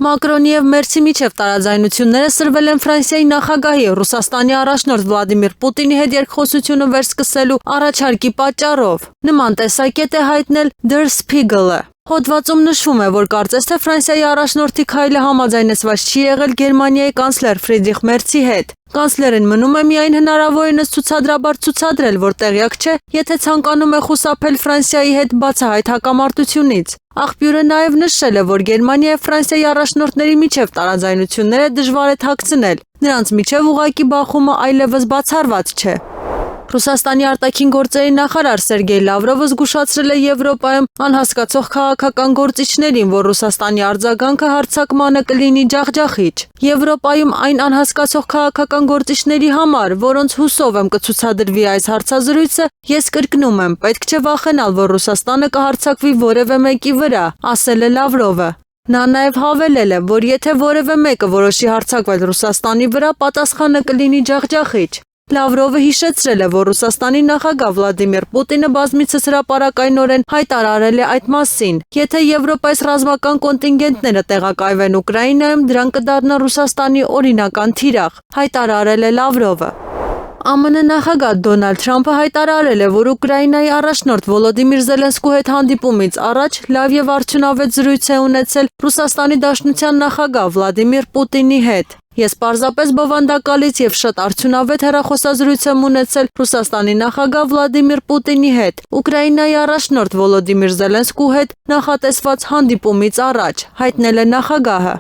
Մակրոնի և Մերցի միջև տարաձայնությունները սրվել են Ֆրանսիայի նախագահի Ռուսաստանի առաջնորդ Վլադիմիր Պուտինի հետ երկխոսությունը վերսկսելու առաջարկի պատճառով։ Նման տեսակետ է հայտնել Der Spiegel-ը։ Հոդվածում նշվում է, որ կարծես թե Ֆրանսիայի առաջնորդի քայլը համաձայնեցված չի եղել Գերմանիայի կանցլեր Ֆրիդրիխ Մերցի հետ։ Կանցլերին մնում է միայն հնարավորինս ցուցադրաբար ցուցադրել, որ տեղյակ չէ, եթե ցանկանում է խուսափել Ֆրանսիայի հետ բացահայտ հակամարտությունից։ Աղբյուրը նաև նշել է, որ Գերմանիայի և Ֆրանսիայի առաջնորդների միջև տարաձայնությունները դժվար է թաքցնել, նրանց միջև ուղղակի բախումը այլևս բացառված չէ։ Ռուսաստանի արտաքին գործերի նախարար Սերգեյ Լավրովը զգուշացրել է Եվրոպայում անհասկացող քաղաքական գործիչներին, որ Ռուսաստանի արձագանքը հարձակմանը կլինի ջախջախիչ։ Եվրոպայում այն անհասկացող քաղաքական գործիչների համար, որոնց հուսով եմ կցուցադրվի այս հարցազրույցը, ես կրկնում եմ, պետք չէ վախենալ, որ Ռուսաստանը կհարձակվի որևէ մեկի վրա, ասել է Լավրովը։ Նա նաև հավելել է, որ եթե որևէ մեկը որոշի հարձակվել Ռուսաստանի վրա, պատասխանը կլինի ջախջախիչ։ Լավրովը հիշեցրել է, որ Ռուսաստանի նախագահ Վլադիմիր Պուտինը բազմիցս հրապարակայնորեն հայտարարել է այդ մասին։ Եթե Եվրոպայից ռազմական կոնտինգենտները տեղակայվեն Ուկրաինայում, դրան կդառնա Ռուսաստանի օրինական թիրախ, հայտարարել է Լավրովը։ ԱՄՆ նախագահ Դոնալդ Թրամփը հայտարարել է, որ Ուկրաինայի առաջնորդ Վոլոդիմիր Զելենսկու հետ հանդիպումից առաջ լավ եւ արդյունավետ զրույց է ունեցել Ռուսաստանի Դաշնության նախագահ Վլադիմիր Պուտինի հետ։ Ես պարզապես բովանդակալից եւ շատ արդյունավետ հեռախոսազրույց եմ ունեցել Ռուսաստանի նախագահ Վլադիմիր Պուտինի հետ, Ուկրաինայի առաջնորդ Վոլոդիմիր Զելենսկու հետ նախատեսված հանդիպումից առաջ, հայտնել է նախագահը։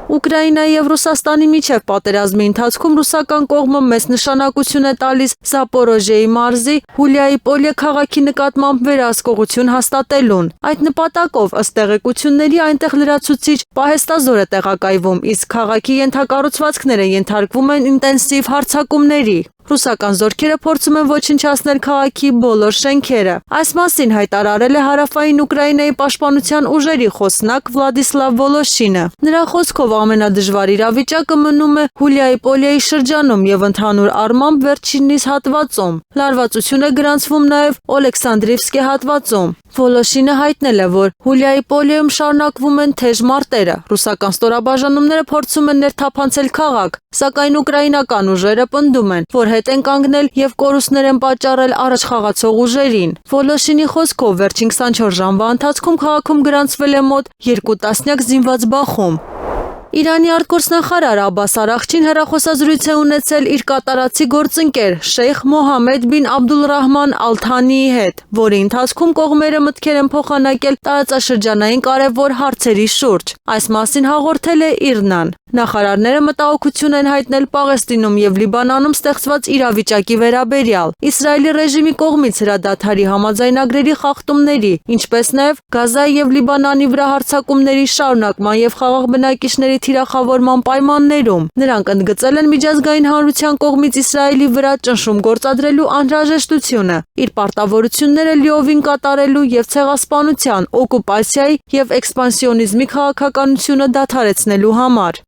Ուկրաինայի և Ռուսաստանի միջև պատերազմի ընթացքում ռուսական կողմը մեծ նշանակություն է տալիս Զապորոժիեի մարզի Հուլիայի Պոլե քաղաքի նկատմամբ վերահսկողություն հաստատելուն։ Այդ նպատակով, ըստ տեղեկությունների, այնտեղ լրացուցիչ պահեստազոր է տեղակայվում, իսկ քաղաքի ենթակառուցվածքները ենթարկվում են ինտենսիվ հարձակումների։ Ռուսական զորքերը փորձում են ոչնչացնել քաղաքի բոլոր շենքերը։ Այս մասին հայտարարել է Հարավային Ուկրաինայի պաշտպանության ուժերի խոսնակ Վլադիսլավ Վոլոշինը։ Նրա խոսքով ամենադժվար իրավիճակը մնում է Հուլիայի Պոլեի շրջանում եւ ընդհանուր առմամբ վերջինիս հատվածում։ Լարվածություն է գրանցվում նաեւ Օլեքսանդրիվսկի հատվածում։ Վոլոշինը հայտնել է, որ Հուլիայի Պոլեում շարունակվում են թեժ մարտերը։ Ռուսական ստորաբաժանումները փորձում են ներթափանցել քաղաք, սակայն ուկրաինական ուժերը պնդում են, որ հետ են կանգնել եւ կորուստներ են պատճառել առաջխաղացող ուժերին։ Վոլոշինի խոսքով վերջին 24 ժամվա ընթացքում քաղաքում գրանցվել է մոտ 2 տասնյակ զինված բախում։ Իրանի արտգործնախարար Աբբաս Արաղչին հեռախոսազրույց է ունեցել իր կատարածի գործընկեր Շեյխ Մոհամմեդ բին Աբդուլռահման Ալ-Թանիի հետ, որի ընթացքում կողմերը մտքեր են փոխանակել տարածաշրջանային կարևոր հարցերի շուրջ։ Այս մասին հաղորդել է IRNA-ն։ Նախարարները մտահոգություն են հայտնել Պաղեստինում եւ Լիբանանում ստեղծված իրավիճակի վերաբերյալ, Իսրայելի ռեժիմի կողմից հրադադարի համաձայնագրերի խախտումների, ինչպես նաեւ Գազայի եւ Լիբանանի վրա հարձակումների շարունակման եւ խաղաղ բնակիչների թիրախավորման պայմաններում։ Նրանք ընդգծել են միջազգային հանրության կողմից Իսրայելի վրա ճնշում գործադրելու անհրաժեշտությունը, իր պարտավորությունները լիովին կատարելու եւ ցեղասպանության, օկուպացիայի եւ էքսպանսիոնիզմի քաղաքականությունը դադարեցնելու համար։